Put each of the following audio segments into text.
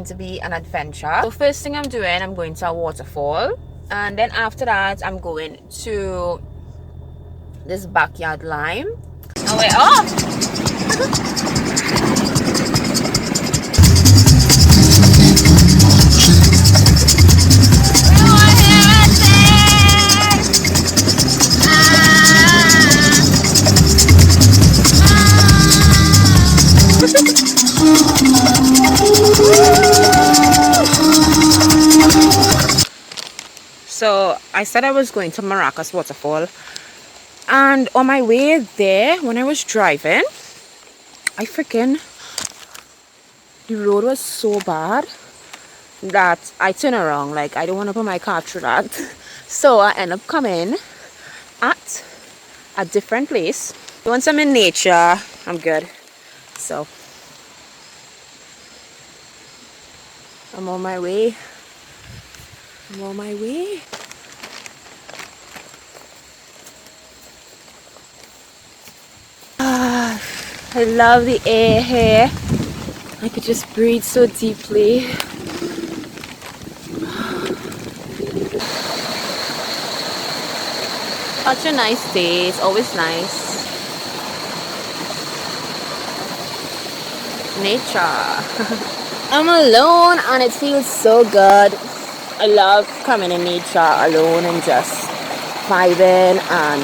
going to be an adventure. So first thing I'm doing, I'm going to a waterfall, and then after that I'm going to this backyard lime. Oh wait, So I said I was going to Maracas Waterfall, and on my way there, when I was driving, the road was so bad that I turned around. Like, I don't want to put my car through that. So I end up coming at a different place. Once I'm in nature, I'm good. So I'm on my way. I love the air here. I could just breathe so deeply. Such a nice day. It's always nice. Nature. I'm alone and it feels so good. I love coming in nature alone and just vibing and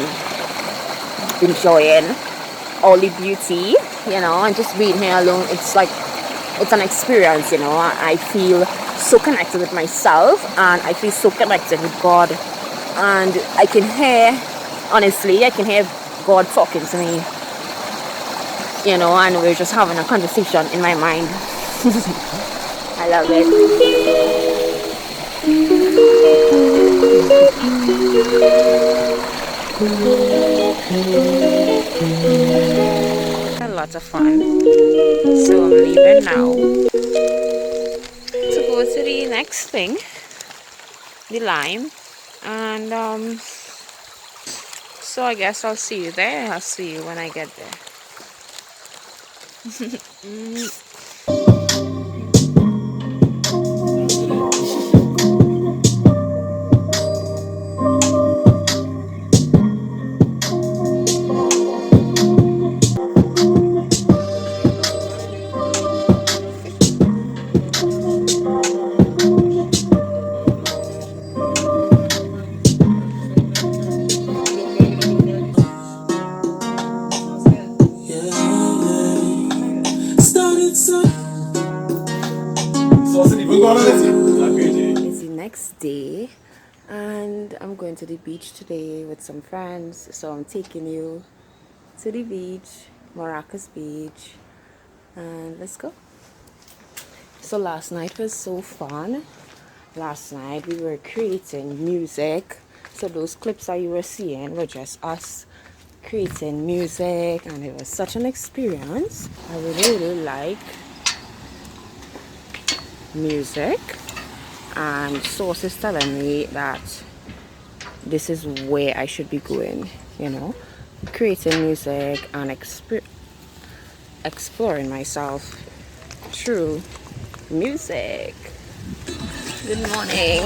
enjoying all the beauty, you know, and just being here alone. It's like, it's an experience, you know. I feel so connected with myself, and I feel so connected with God, and I can hear God talking to me, you know, and we're just having a conversation in my mind. I love it. A lot of fun. So I'm leaving now to go to the next thing, the lime, and so I guess I'll see you there. I'll see you when I get there. It's the next day, and I'm going to the beach today with some friends. So I'm taking you to the beach, Maracas Beach, and let's go. So last night was so fun. Last night we were creating music. So those clips that you were seeing were just us creating music, and it was such an experience. I really like music, and sources telling me that this is where I should be going, you know, creating music and exploring myself through music. Good morning.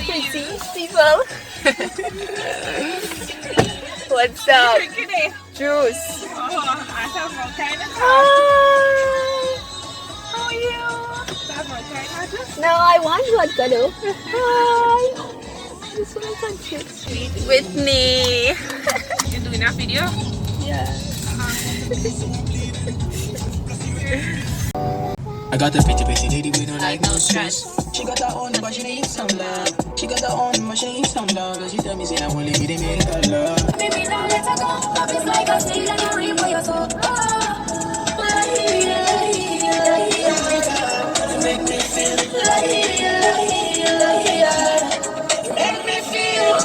Pretty people. What's up? Juice. Hi. How are you? No, I want vodka though. Hi. I just want to touch it. Whitney. You're doing that video? Yeah. I got the pretty lady, we don't like no stress. She got her own, but she needs some love. She got her own, but she needs some love. But she tell me, say, I won't leave it, they make her love. Baby, now let her go. Love is like a seed and you reap what you sow. Make me feel make me feel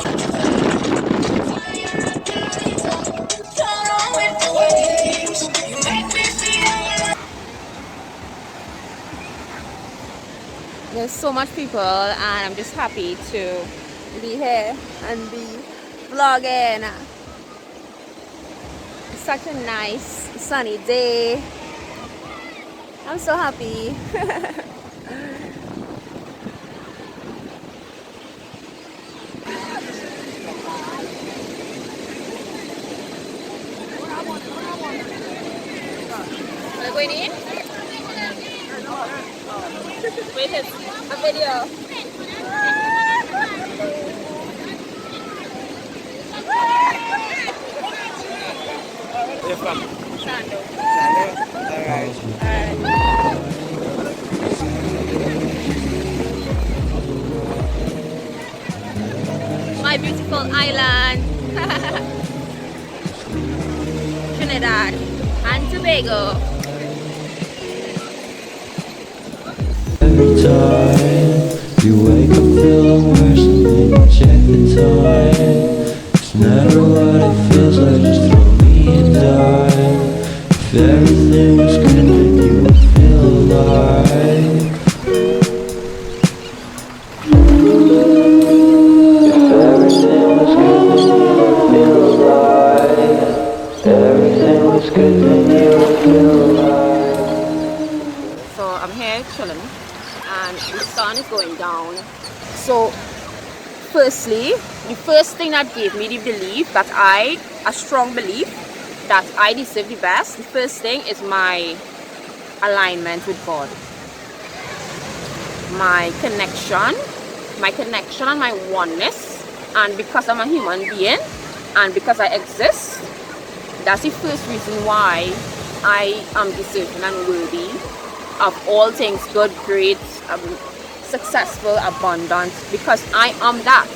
turn on with the waves. You make me feel. There's so much people, and I'm just happy to be here and be vlogging. It's such a nice sunny day. I'm so happy. already? Wait, it's a video. You're from Sando. Alright. My beautiful island. Trinidad and Tobago. Every time you wake up feeling worse and then you check the time. It's never what it feels like, just throw me and die. If everything was good then you would feel alive. If everything was good then you would feel alive. If everything was good then you would feel alive. So I'm here chilling and the sun is going down. So firstly, the first thing that gave me the belief that a strong belief that I deserve the best, the first thing is my alignment with God. My connection and my oneness, and because I'm a human being and because I exist, that's the first reason why I am deserving and worthy of all things good, great, successful, abundant, because I am that.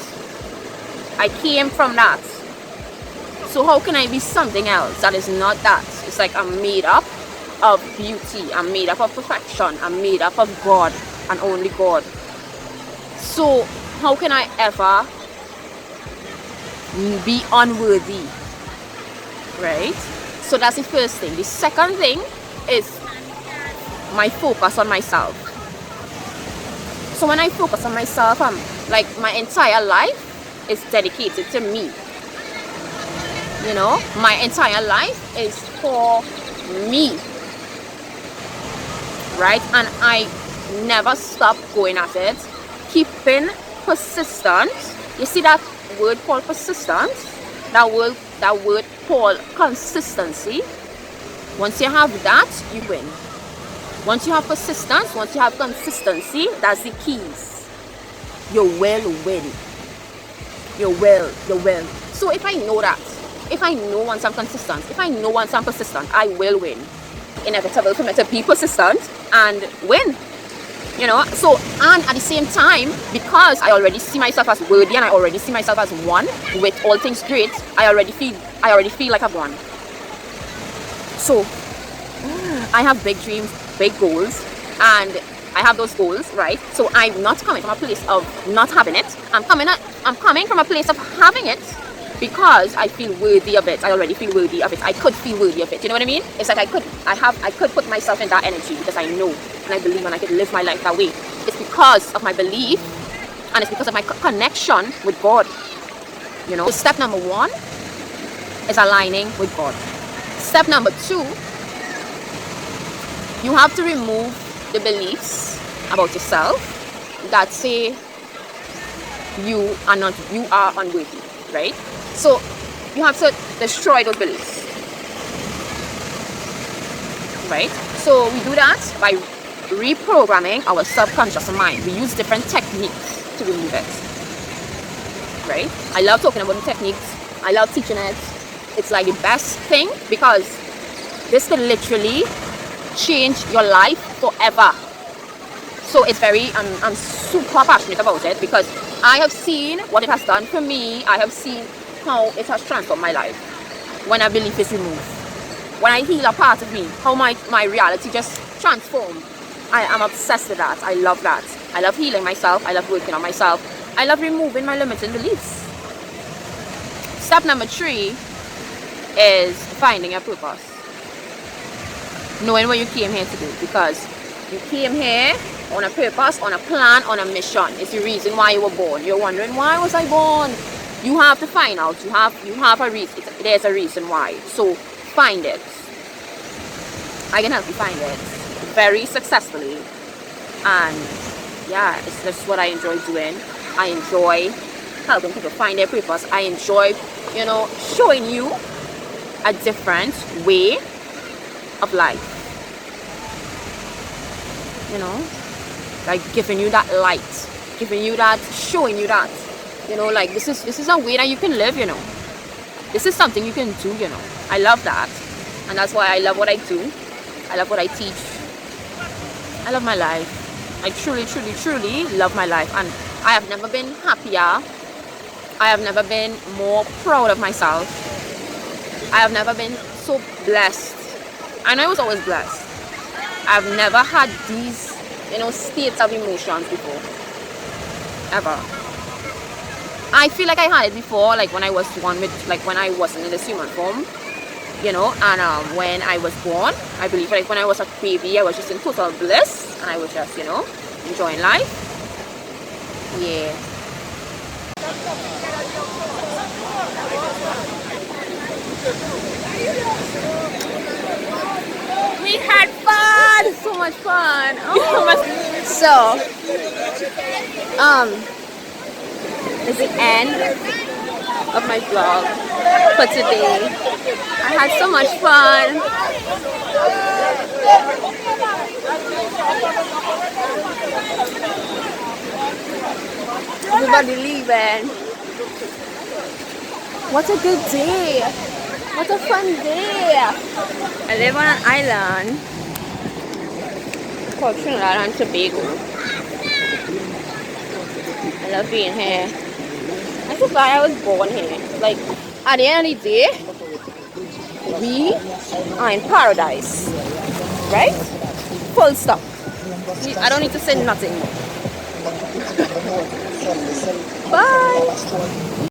I came from that. So how can I be something else that is not that? It's like I'm made up of beauty, I'm made up of perfection, I'm made up of God and only God. So how can I ever be unworthy? Right? So that's the first thing. The second thing is my focus on myself. So when I focus on myself, I'm like, my entire life is dedicated to me. You know, my entire life is for me, right? And I never stop going at it, keeping persistent. You see that word called persistence, that word called consistency. Once you have that, you win. Once you have persistence, once you have consistency, that's the keys. You will win. You will. So if I know that, if I know once I'm consistent, if I know once I'm persistent, I will win. Inevitable for me to be persistent and win. You know, so, and at the same time, because I already see myself as worthy and I already see myself as one with all things great, I already feel like I've won. So I have big dreams, big goals, and I have those goals, right? So I'm not coming from a place of not having it. I'm coming from a place of having it because I feel worthy of it. I already feel worthy of it. I could feel worthy of it. You know what I mean? It's like I could put myself in that energy because I know and I believe and I could live my life that way. It's because of my belief and it's because of my connection with God. You know, so step number 1 is aligning with God. Step number 2, you have to remove the beliefs about yourself that say you are unworthy, right? So you have to destroy those beliefs, right? So we do that by reprogramming our subconscious mind. We use different techniques to remove it, right? I love talking about the techniques. I love teaching it. It's like the best thing because this can literally change your life forever. So it's very, I'm super passionate about it because I have seen what it has done for me. I have seen how it has transformed my life when a belief is removed. When I heal a part of me, how my reality just transformed. I am obsessed with that. I love that. I love healing myself. I love working on myself. I love removing my limiting beliefs. Step number 3 is finding your purpose. Knowing what you came here to do, because you came here on a purpose, on a plan, on a mission. It's the reason why you were born. You're wondering, why was I born? You have to find out. You have a reason. There's a reason why. So find it. I can help you find it very successfully. And yeah, it's just what I enjoy doing. I enjoy helping people find their purpose. I enjoy, you know, showing you a different way of life. you know, like giving you that light, giving you that, showing you that, you know, like this is a way that you can live, you know. This is something you can do, you know. I love that, and that's why I love what I do. I love what I teach. I love my life. I truly, truly, truly love my life, and I have never been happier. I have never been more proud of myself. I have never been so blessed. And I was always blessed. I've never had these, you know, states of emotions before. Ever. I feel like I had it before, like when I was one with, like when I wasn't in this human form, you know, and when I was born, I believe like when I was a baby, I was just in total bliss, and I was just, you know, enjoying life. Yeah. We had fun! So much fun! Oh. So, it's the end of my vlog for today. I had so much fun. Everybody leaving. What a good day. What a fun day. I live on an island called Trinidad and Tobago. I love being here. I'm so glad I was born here. Like, at the end of the day, we are in paradise. Right? Full stop. I don't need to say nothing more. Bye.